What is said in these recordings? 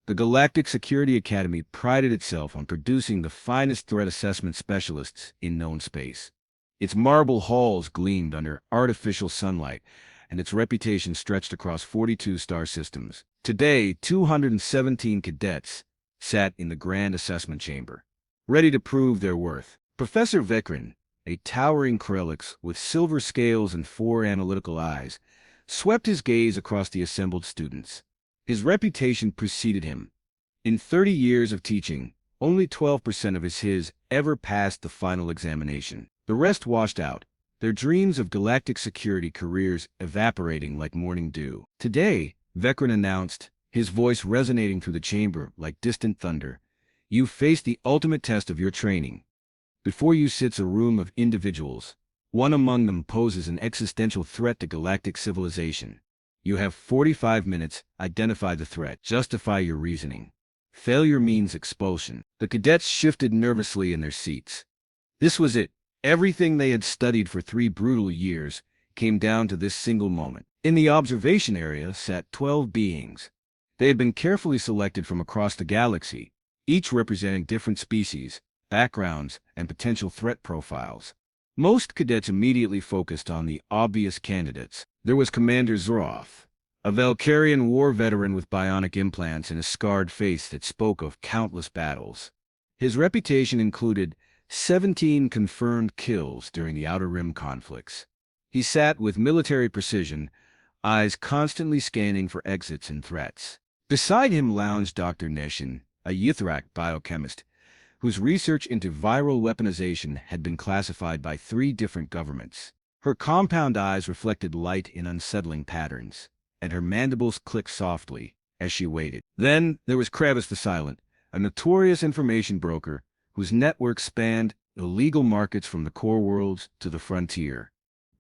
The Galactic Security Academy prided itself on producing the finest threat assessment specialists in known space. Its marble halls gleamed under artificial sunlight, and its reputation stretched across 42 star systems. Today, 217 cadets sat in the grand assessment chamber, ready to prove their worth. Professor Vekran, a towering Krelix with silver scales and 4 analytical eyes, swept his gaze across the assembled students. His reputation preceded him. In 30 years of teaching, only 12% of his ever passed the final examination. The rest washed out, their dreams of galactic security careers evaporating like morning dew. Today, Vekran announced, his voice resonating through the chamber like distant thunder, "You face the ultimate test of your training. Before you sits a room of individuals. One among them poses an existential threat to galactic civilization. You have 45 minutes, identify the threat, justify your reasoning. Failure means expulsion." The cadets shifted nervously in their seats. This was it. Everything they had studied for 3 brutal years came down to this single moment. In the observation area sat 12 beings. They had been carefully selected from across the galaxy, each representing different species, backgrounds, and potential threat profiles. Most cadets immediately focused on the obvious candidates. There was Commander Zroth, a Valkyrian war veteran with bionic implants and a scarred face that spoke of countless battles. His reputation included 17 confirmed kills during the Outer Rim conflicts. He sat with military precision, eyes constantly scanning for exits and threats. Beside him lounged Dr. Neshin, a Ythrak biochemist, whose research into viral weaponization had been classified by 3 different governments. Her compound eyes reflected light in unsettling patterns, and her mandibles clicked softly as she waited. Then there was Kravis the Silent, a notorious information broker whose network spanned illegal markets from the core worlds to the frontier.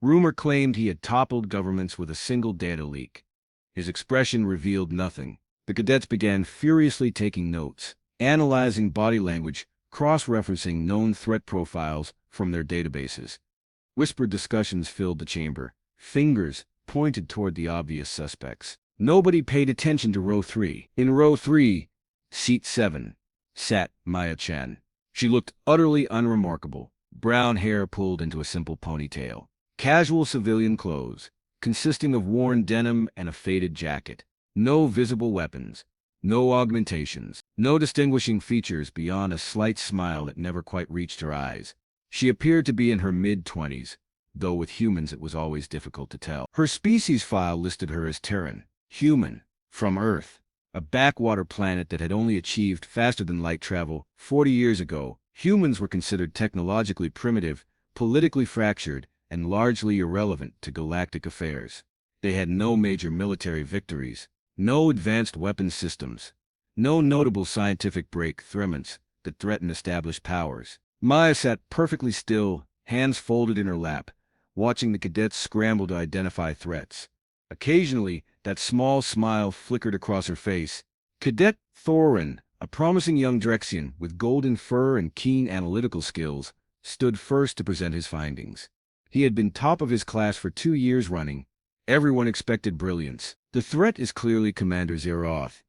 Rumor claimed he had toppled governments with a single data leak. His expression revealed nothing. The cadets began furiously taking notes, analyzing body language, cross-referencing known threat profiles from their databases. Whispered discussions filled the chamber. Fingers pointed toward the obvious suspects. Nobody paid attention to row 3. In row 3, seat 7, sat Maya Chen. She looked utterly unremarkable, brown hair pulled into a simple ponytail. Casual civilian clothes, consisting of worn denim and a faded jacket. No visible weapons. No augmentations, no distinguishing features beyond a slight smile that never quite reached her eyes. She appeared to be in her mid-20s, though with humans it was always difficult to tell. Her species file listed her as Terran, human, from Earth, a backwater planet that had only achieved faster-than-light travel. 40 years ago, humans were considered technologically primitive, politically fractured, and largely irrelevant to galactic affairs. They had no major military victories, no advanced weapons systems, no notable scientific breakthroughs that threatened established powers. Maya sat perfectly still, hands folded in her lap, watching the cadets scramble to identify threats. Occasionally, that small smile flickered across her face. Cadet Thorin, a promising young Drexian with golden fur and keen analytical skills, stood first to present his findings. He had been top of his class for 2 years running. Everyone expected brilliance. "The threat is clearly Commander Zroth,"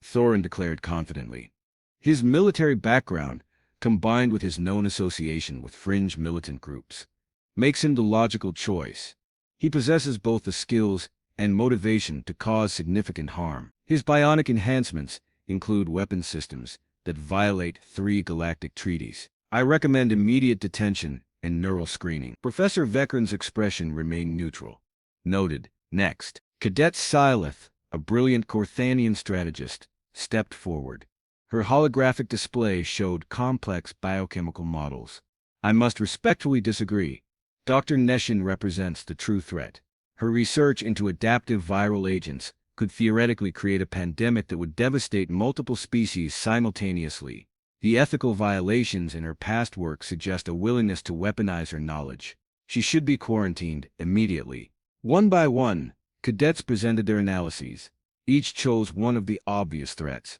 Thorin declared confidently. His military background, combined with his known association with fringe militant groups, makes him the logical choice. He possesses both the skills and motivation to cause significant harm. His bionic enhancements include weapon systems that violate 3 galactic treaties. I recommend immediate detention and neural screening. Professor Vekran's expression remained neutral. Noted. Next, Cadet Syleth, a brilliant Corthanian strategist, stepped forward. Her holographic display showed complex biochemical models. "I must respectfully disagree. Dr. Neshin represents the true threat. Her research into adaptive viral agents could theoretically create a pandemic that would devastate multiple species simultaneously. The ethical violations in her past work suggest a willingness to weaponize her knowledge. She should be quarantined immediately." One by one, cadets presented their analyses. Each chose one of the obvious threats.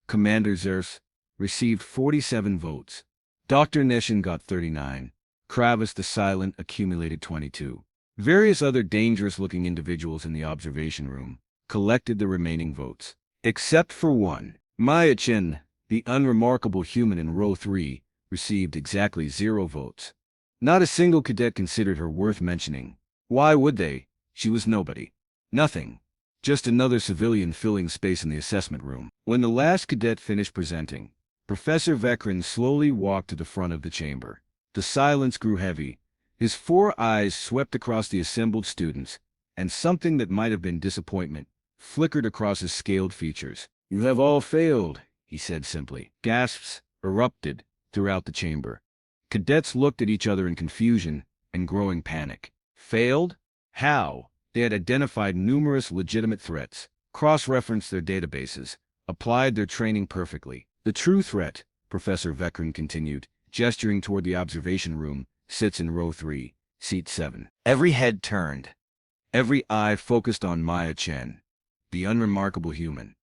Commander Zroth received 47 votes. Dr. Neshin got 39. Kravis the Silent accumulated 22. Various other dangerous-looking individuals in the observation room collected the remaining votes. Except for one, Chen, the unremarkable human in row 3, received exactly 0 votes. Not a single cadet considered her worth mentioning. Why would they? She was nobody. Nothing. Just another civilian filling space in the assessment room. When the last cadet finished presenting, Professor Vekrin slowly walked to the front of the chamber. The silence grew heavy. His 4 eyes swept across the assembled students, and something that might have been disappointment flickered across his scaled features. "You have all failed," he said simply. Gasps erupted throughout the chamber. Cadets looked at each other in confusion and growing panic. Failed? How? They had identified numerous legitimate threats, cross-referenced their databases, applied their training perfectly. The true threat, Professor Vekrin continued, gesturing toward the observation room, sits in row 3, seat 7. Every head turned. Every eye focused on Chen, the unremarkable human.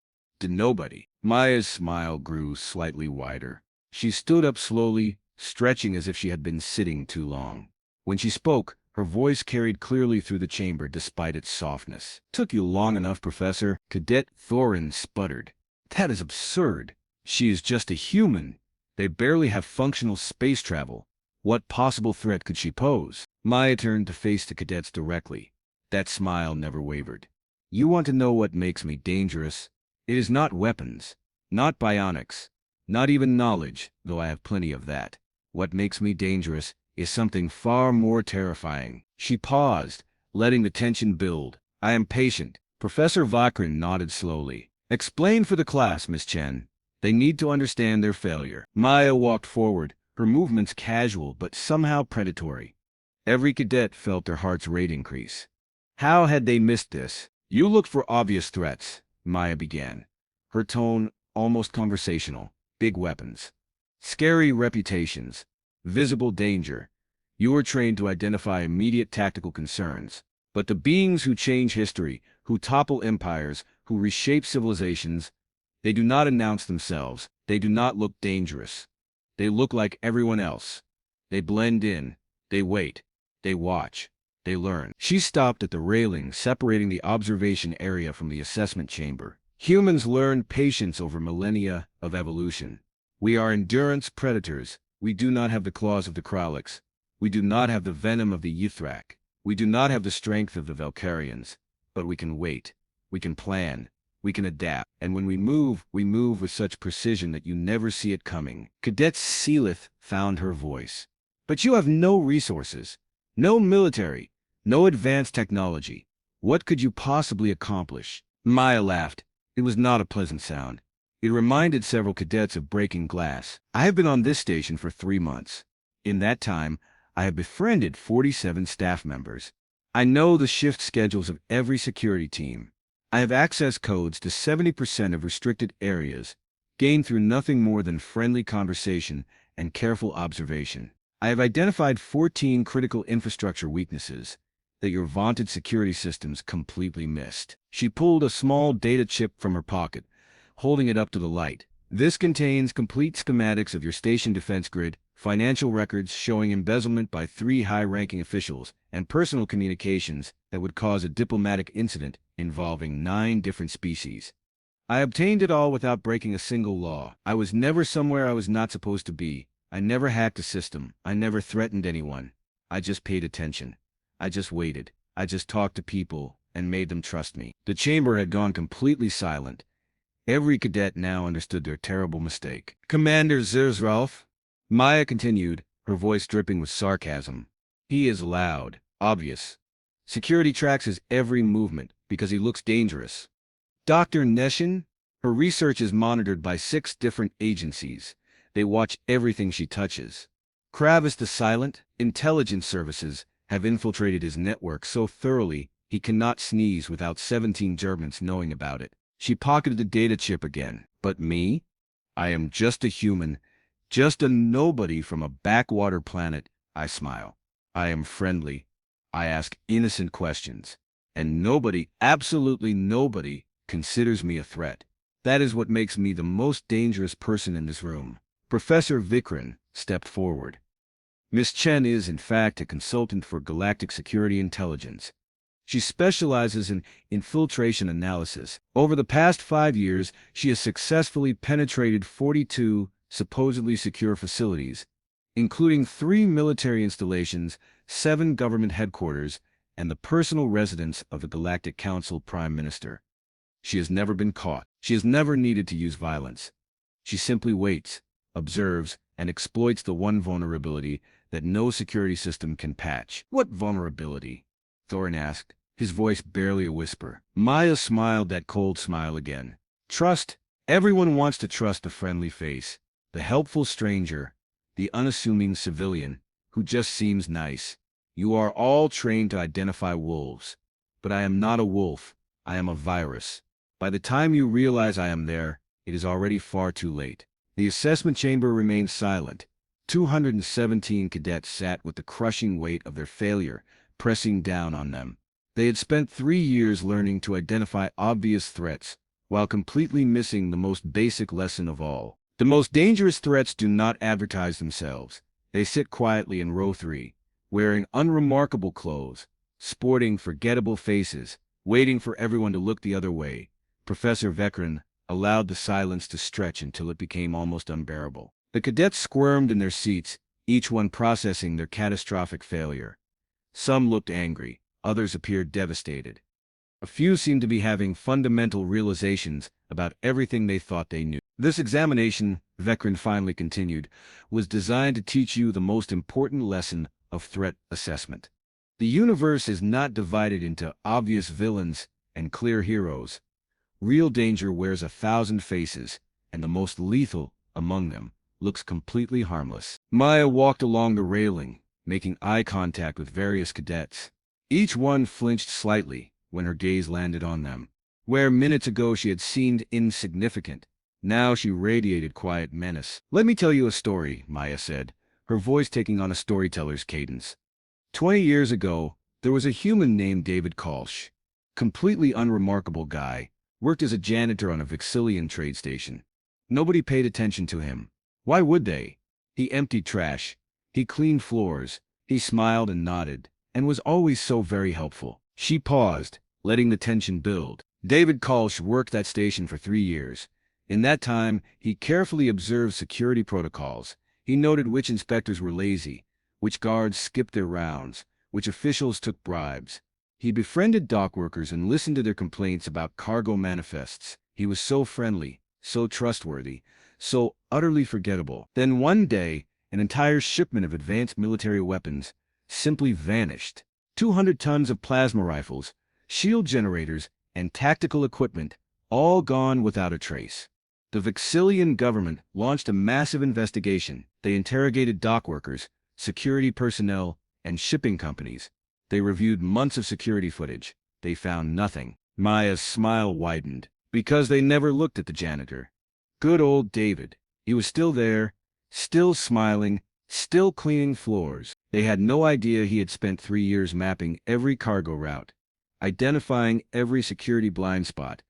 To nobody. Maya's smile grew slightly wider. She stood up slowly, stretching as if she had been sitting too long. When she spoke, her voice carried clearly through the chamber despite its softness. "Took you long enough, Professor," Cadet Thorin sputtered. "That is absurd. She is just a human. They barely have functional space travel. What possible threat could she pose?" Maya turned to face the cadets directly. That smile never wavered. "You want to know what makes me dangerous? It is not weapons, not bionics, not even knowledge, though I have plenty of that. What makes me dangerous is something far more terrifying." She paused, letting the tension build. "I am patient." Professor Vakrin nodded slowly. "Explain for the class, Miss Chen. They need to understand their failure." Maya walked forward, her movements casual but somehow predatory. Every cadet felt their heart's rate increase. How had they missed this? "You looked for obvious threats," Maya began, her tone almost conversational. "Big weapons, scary reputations, visible danger. You were trained to identify immediate tactical concerns. But the beings who change history, who topple empires, who reshape civilizations, they do not announce themselves. They do not look dangerous. They look like everyone else. They blend in. They wait. They watch. They learn." She stopped at the railing separating the observation area from the assessment chamber. "Humans learned patience over millennia of evolution. We are endurance predators. We do not have the claws of the Krallics. We do not have the venom of the Ythrak. We do not have the strength of the Valkyrians. But we can wait. We can plan. We can adapt. And when we move with such precision that you never see it coming." Cadet Seelith found her voice. "But you have no resources. No military. No advanced technology. What could you possibly accomplish?" Maya laughed. It was not a pleasant sound. It reminded several cadets of breaking glass. "I have been on this station for 3 months. In that time, I have befriended 47 staff members. I know the shift schedules of every security team. I have access codes to 70% of restricted areas, gained through nothing more than friendly conversation and careful observation. I have identified 14 critical infrastructure weaknesses that your vaunted security systems completely missed." She pulled a small data chip from her pocket, holding it up to the light. "This contains complete schematics of your station defense grid, financial records showing embezzlement by 3 high-ranking officials, and personal communications that would cause a diplomatic incident involving 9 different species. I obtained it all without breaking a single law. I was never somewhere I was not supposed to be. I never hacked a system. I never threatened anyone. I just paid attention. I just waited. I just talked to people and made them trust me." The chamber had gone completely silent. Every cadet now understood their terrible mistake. "Commander Zroth," Maya continued, her voice dripping with sarcasm. "He is loud, obvious. Security tracks his every movement because he looks dangerous. Dr. Neshin, her research is monitored by 6 different agencies. They watch everything she touches. Kravis the Silent, intelligence services, have infiltrated his network so thoroughly he cannot sneeze without 17 Germans knowing about it." She pocketed the data chip again. "But me? I am just a human, just a nobody from a backwater planet." I smile. "I am friendly. I ask innocent questions. And nobody, absolutely nobody, considers me a threat. That is what makes me the most dangerous person in this room." Professor Vikran stepped forward. "Miss Chen is, in fact, a consultant for Galactic Security Intelligence. She specializes in infiltration analysis. Over the past 5 years, she has successfully penetrated 42 supposedly secure facilities, including 3 military installations, 7 government headquarters, and the personal residence of the Galactic Council Prime Minister. She has never been caught. She has never needed to use violence. She simply waits, observes, and exploits the one vulnerability that no security system can patch. What vulnerability? Thorin asked, his voice barely a whisper. Maya smiled that cold smile again. Trust. Everyone wants to trust the friendly face, the helpful stranger, the unassuming civilian, who just seems nice. You are all trained to identify wolves. But I am not a wolf. I am a virus. By the time you realize I am there, it is already far too late. The assessment chamber remained silent. 217 cadets sat with the crushing weight of their failure pressing down on them. They had spent 3 years learning to identify obvious threats, while completely missing the most basic lesson of all. The most dangerous threats do not advertise themselves. They sit quietly in row 3, wearing unremarkable clothes, sporting forgettable faces, waiting for everyone to look the other way. Professor Vekran allowed the silence to stretch until it became almost unbearable. The cadets squirmed in their seats, each one processing their catastrophic failure. Some looked angry, others appeared devastated. A few seemed to be having fundamental realizations about everything they thought they knew. This examination, Vekran finally continued, was designed to teach you the most important lesson of threat assessment. The universe is not divided into obvious villains and clear heroes. Real danger wears 1,000 faces, and the most lethal among them looks completely harmless. Maya walked along the railing, making eye contact with various cadets. Each one flinched slightly when her gaze landed on them. Where minutes ago she had seemed insignificant, now she radiated quiet menace. Let me tell you a story, Maya said, her voice taking on a storyteller's cadence. 20 years ago, there was a human named David Kolsch. Completely unremarkable guy, worked as a janitor on a Vixillian trade station. Nobody paid attention to him. Why would they? He emptied trash. He cleaned floors. He smiled and nodded, and was always so very helpful. She paused, letting the tension build. David Kolsch worked that station for 3 years. In that time, he carefully observed security protocols. He noted which inspectors were lazy, which guards skipped their rounds, which officials took bribes. He befriended dockworkers and listened to their complaints about cargo manifests. He was so friendly, so trustworthy, so utterly forgettable. Then one day, an entire shipment of advanced military weapons simply vanished. 200 tons of plasma rifles, shield generators, and tactical equipment, all gone without a trace. The Vixillian government launched a massive investigation. They interrogated dockworkers, security personnel, and shipping companies. They reviewed months of security footage. They found nothing. Maya's smile widened, because they never looked at the janitor. Good old David. He was still there, still smiling, still cleaning floors. They had no idea he had spent 3 years mapping every cargo route, identifying every security blind spot,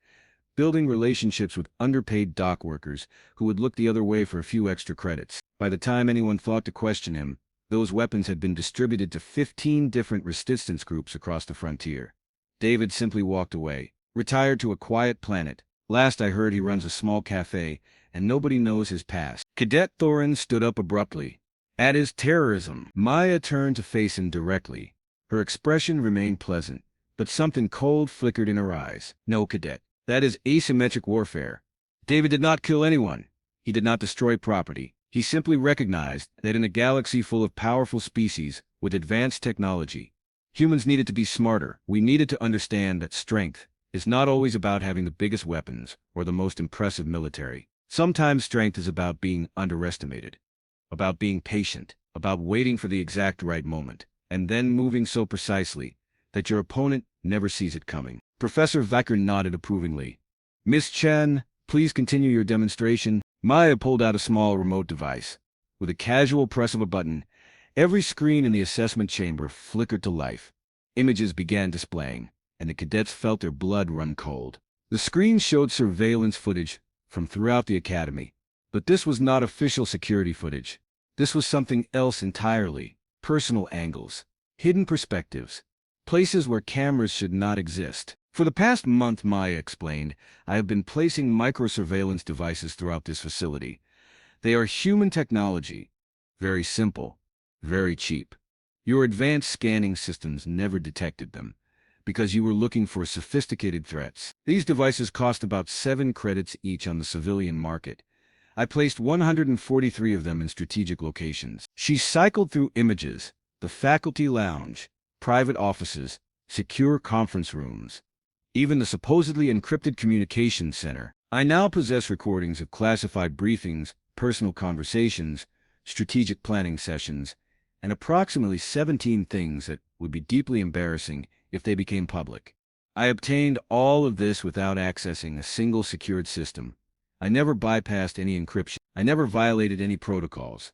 building relationships with underpaid dock workers who would look the other way for a few extra credits. By the time anyone thought to question him, those weapons had been distributed to 15 different resistance groups across the frontier. David simply walked away, retired to a quiet planet. Last I heard, he runs a small cafe, and nobody knows his past. Cadet Thorin stood up abruptly. At his terrorism, Maya turned to face him directly. Her expression remained pleasant, but something cold flickered in her eyes. No, Cadet. That is asymmetric warfare. David did not kill anyone. He did not destroy property. He simply recognized that in a galaxy full of powerful species with advanced technology, humans needed to be smarter. We needed to understand that strength is not always about having the biggest weapons or the most impressive military. Sometimes strength is about being underestimated, about being patient, about waiting for the exact right moment, and then moving so precisely that your opponent never sees it coming. Professor Vekran nodded approvingly. Miss Chen, please continue your demonstration. Maya pulled out a small remote device. With a casual press of a button, every screen in the assessment chamber flickered to life. Images began displaying, and the cadets felt their blood run cold. The screen showed surveillance footage from throughout the academy, but this was not official security footage. This was something else entirely. Personal angles, hidden perspectives, Places where cameras should not exist. For the past month, Maya explained, I have been placing microsurveillance devices throughout this facility. They are human technology. Very simple. Very cheap. Your advanced scanning systems never detected them, because you were looking for sophisticated threats. These devices cost about 7 credits each on the civilian market. I placed 143 of them in strategic locations. She cycled through images, the faculty lounge, private offices, secure conference rooms, even the supposedly encrypted communications center. I now possess recordings of classified briefings, personal conversations, strategic planning sessions, and approximately 17 things that would be deeply embarrassing if they became public. I obtained all of this without accessing a single secured system. I never bypassed any encryption. I never violated any protocols.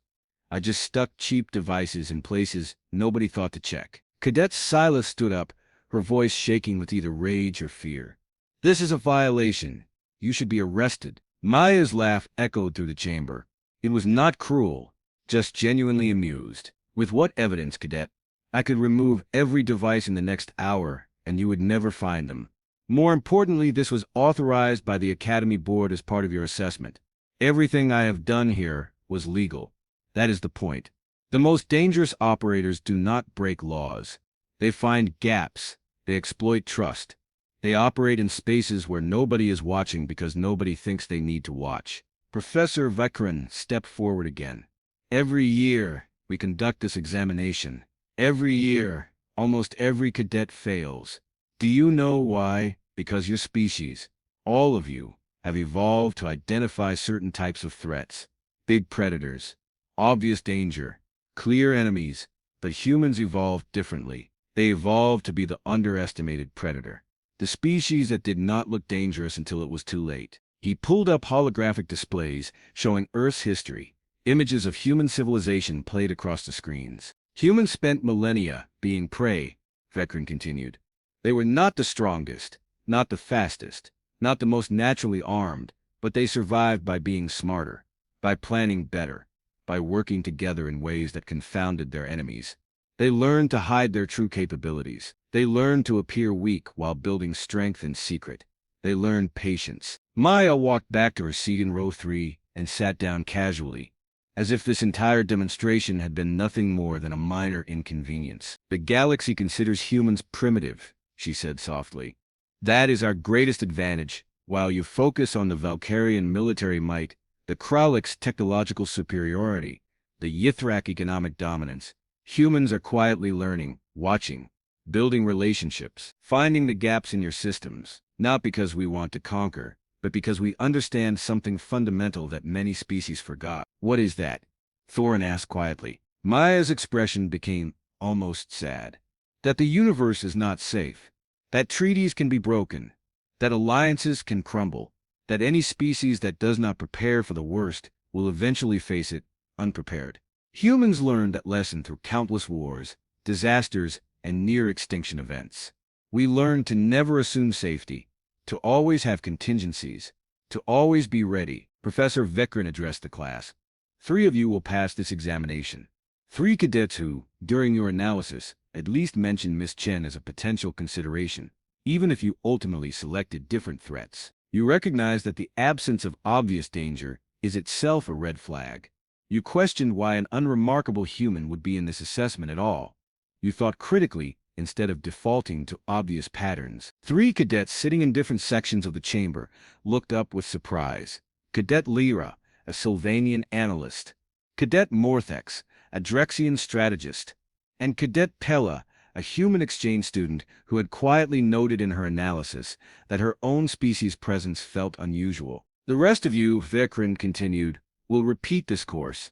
I just stuck cheap devices in places nobody thought to check. Cadet Silas stood up, her voice shaking with either rage or fear. This is a violation. You should be arrested. Maya's laugh echoed through the chamber. It was not cruel, just genuinely amused. With what evidence, Cadet? I could remove every device in the next hour, and you would never find them. More importantly, this was authorized by the Academy Board as part of your assessment. Everything I have done here was legal. That is the point. The most dangerous operators do not break laws. They find gaps. They exploit trust. They operate in spaces where nobody is watching because nobody thinks they need to watch. Professor Vekran stepped forward again. Every year, we conduct this examination. Every year, almost every cadet fails. Do you know why? Because your species, all of you, have evolved to identify certain types of threats. Big predators, obvious danger, clear enemies, but humans evolved differently. They evolved to be the underestimated predator. The species that did not look dangerous until it was too late. He pulled up holographic displays showing Earth's history. Images of human civilization played across the screens. Humans spent millennia being prey, Vekran continued. They were not the strongest, not the fastest, not the most naturally armed, but they survived by being smarter, by planning better, by working together in ways that confounded their enemies. They learned to hide their true capabilities. They learned to appear weak while building strength in secret. They learned patience. Maya walked back to her seat in row 3 and sat down casually, as if this entire demonstration had been nothing more than a minor inconvenience. The galaxy considers humans primitive, she said softly. That is our greatest advantage. While you focus on the Valkyrian military might, the Krallick's technological superiority, the Yithrak economic dominance, humans are quietly learning, watching, building relationships, finding the gaps in your systems, not because we want to conquer, but because we understand something fundamental that many species forgot. What is that? Thorin asked quietly. Maya's expression became almost sad. That the universe is not safe. That treaties can be broken. That alliances can crumble. That any species that does not prepare for the worst will eventually face it unprepared. Humans learned that lesson through countless wars, disasters, and near-extinction events. We learned to never assume safety, to always have contingencies, to always be ready. Professor Vekran addressed the class. 3 of you will pass this examination. 3 cadets who, during your analysis, at least mentioned Miss Chen as a potential consideration, even if you ultimately selected different threats. You recognize that the absence of obvious danger is itself a red flag. You questioned why an unremarkable human would be in this assessment at all. You thought critically instead of defaulting to obvious patterns. 3 cadets sitting in different sections of the chamber looked up with surprise. Cadet Lyra, a Sylvanian analyst. Cadet Morthex, a Drexian strategist. And Cadet Pella, a human exchange student who had quietly noted in her analysis that her own species' presence felt unusual. The rest of you, Vekran continued, will repeat this course.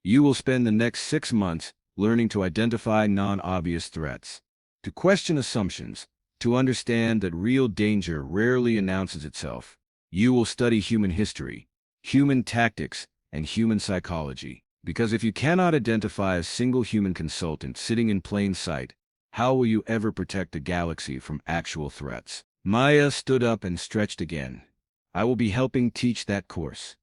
You will spend the next 6 months learning to identify non-obvious threats, to question assumptions, to understand that real danger rarely announces itself. You will study human history, human tactics, and human psychology. Because if you cannot identify a single human consultant sitting in plain sight, how will you ever protect the galaxy from actual threats? Maya stood up and stretched again. I will be helping teach that course.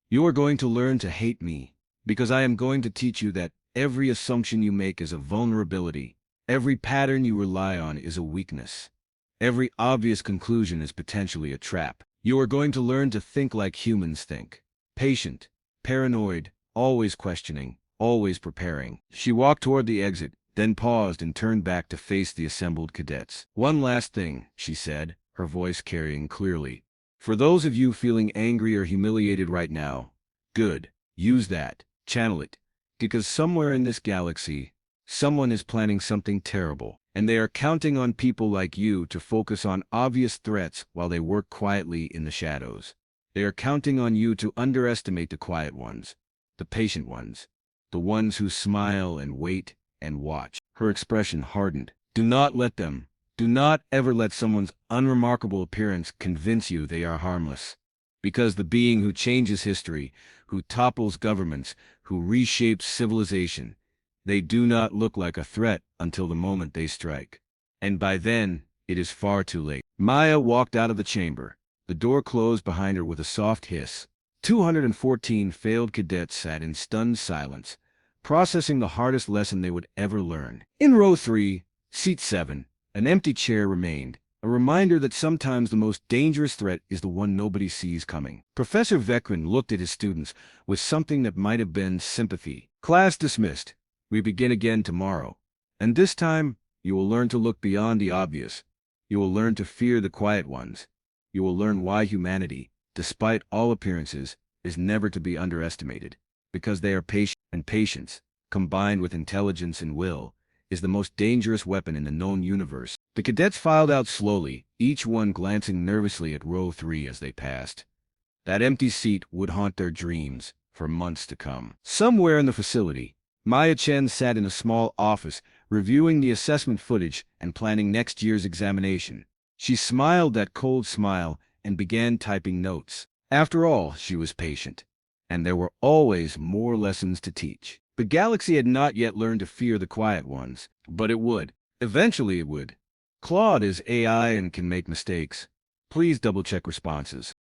You are going to learn to hate me, because I am going to teach you that every assumption you make is a vulnerability, Every pattern you rely on is a weakness. Every obvious conclusion is potentially a trap. You are going to learn to think like humans think. Patient, paranoid, always questioning, always preparing. She walked toward the exit, then paused and turned back to face the assembled cadets. "One last thing," she said, her voice carrying clearly. "For those of you feeling angry or humiliated right now, good. Use that. Channel it. Because somewhere in this galaxy, someone is planning something terrible, and they are counting on people like you to focus on obvious threats while they work quietly in the shadows. They are counting on you to underestimate the quiet ones, the patient ones, the ones who smile and wait and watch." Her expression hardened. "Do not let them. Do not ever let someone's unremarkable appearance convince you they are harmless. Because the being who changes history, who topples governments, who reshapes civilization, they do not look like a threat until the moment they strike. And by then, it is far too late." Maya walked out of the chamber. The door closed behind her with a soft hiss. 214 failed cadets sat in stunned silence, processing the hardest lesson they would ever learn. In row 3, seat 7, an empty chair remained, a reminder that sometimes the most dangerous threat is the one nobody sees coming. Professor Vekrin looked at his students with something that might have been sympathy. "Class dismissed. We begin again tomorrow. And this time, you will learn to look beyond the obvious. You will learn to fear the quiet ones. You will learn why humanity, despite all appearances, is never to be underestimated. Because they are patient, and patience, combined with intelligence and will, is the most dangerous weapon in the known universe." The cadets filed out slowly, each one glancing nervously at row 3 as they passed. That empty seat would haunt their dreams for months to come. Somewhere in the facility, Maya Chen sat in a small office, reviewing the assessment footage and planning next year's examination. She smiled that cold smile and began typing notes. After all, she was patient, and there were always more lessons to teach. The galaxy had not yet learned to fear the quiet ones, but it would. Eventually it would. Claude is AI and can make mistakes. Please double-check responses.